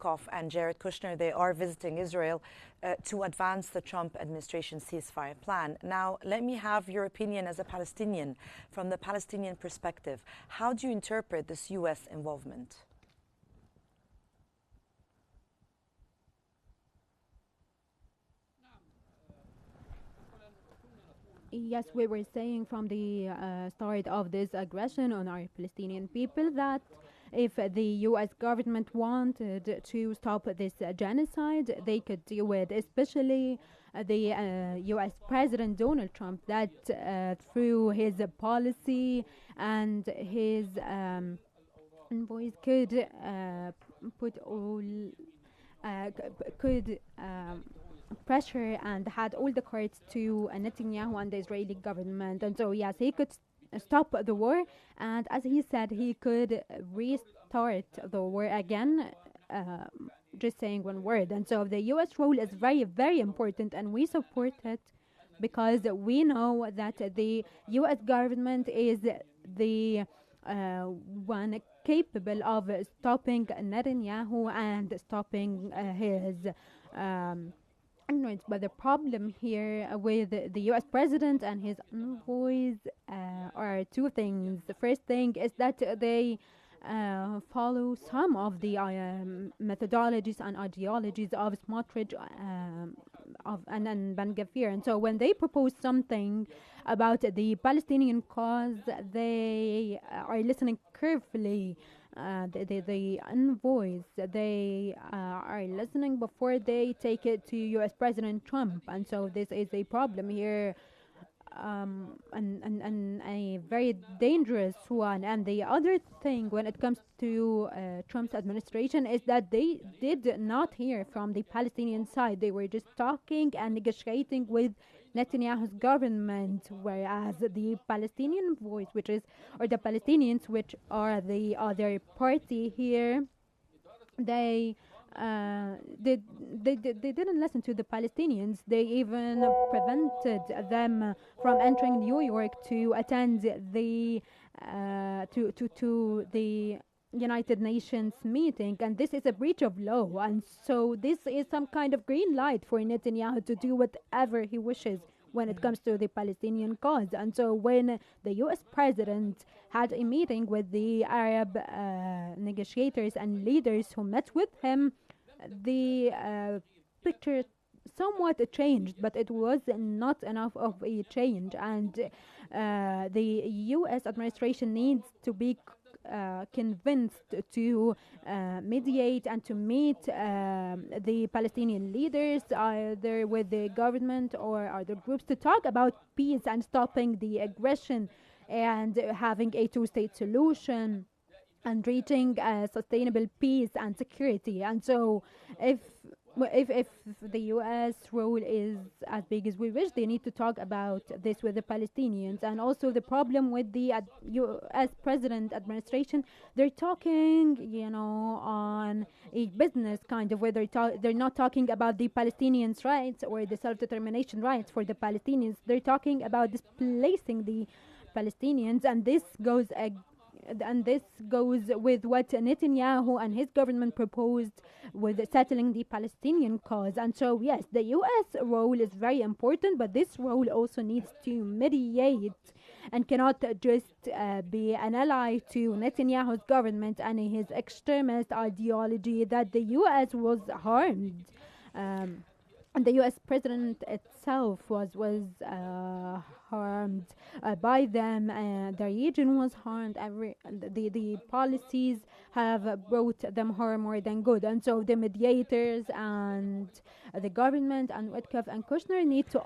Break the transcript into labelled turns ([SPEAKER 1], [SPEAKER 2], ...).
[SPEAKER 1] Witkoff and Jared Kushner, they are visiting Israel to advance the Trump administration ceasefire plan. Now, let me have your opinion as a Palestinian, from the Palestinian perspective. How do you interpret this U.S. involvement?
[SPEAKER 2] Yes, we were saying from the start of this aggression on our Palestinian people that if the US government wanted to stop this genocide, they could do it, especially the US President Donald Trump, that through his policy and his envoys could put all could pressure and had all the cards to Netanyahu and the Israeli government. And so, yes, he could stop the war. And as he said, he could restart the war again. Just saying one word. And so, the US role is very, very important, and we support it because we know that the US government is the one capable of stopping Netanyahu and stopping his. Ignorance. But the problem here with the US president and his envoys are two things. The first thing is that they follow some of the methodologies and ideologies of Smotrich and Ben Gvir. And so when they propose something about the Palestinian cause, they are listening carefully. The envoys, they are listening before they take it to US President Trump. And so this is a problem here, and a very dangerous one. And the other thing when it comes to Trump's administration is that they did not hear from the Palestinian side. They were just talking and negotiating with Netanyahu's government, whereas the Palestinian voice, or the Palestinians, which are the other party here, they they didn't listen to the Palestinians. They even prevented them from entering New York to attend the to the United Nations meeting, and this is a breach of law. And so this is some kind of green light for Netanyahu to do whatever he wishes when it comes to the Palestinian cause. And so when the US president had a meeting with the Arab negotiators and leaders who met with him, the picture somewhat changed, but it was not enough of a change. And the US administration needs to be convinced to mediate and to meet the Palestinian leaders, either with the government or other groups, to talk about peace and stopping the aggression and having a two-state solution and reaching sustainable peace and security. And so if the US role is as big as we wish, they need to talk about this with the Palestinians. And also the problem with the US president administration, they're talking, on a business kind of way. They're not talking about the Palestinians' rights or the self-determination rights for the Palestinians. They're talking about displacing the Palestinians, and this goes with what Netanyahu and his government proposed with settling the Palestinian cause. And so, yes, the U.S. role is very important, but this role also needs to mediate and cannot just be an ally to Netanyahu's government and his extremist ideology, that the U.S. was harmed. And the U.S. president itself was harmed by them. The region was harmed. The policies have brought them harm more than good. And so the mediators and the government and Witkoff and Kushner need to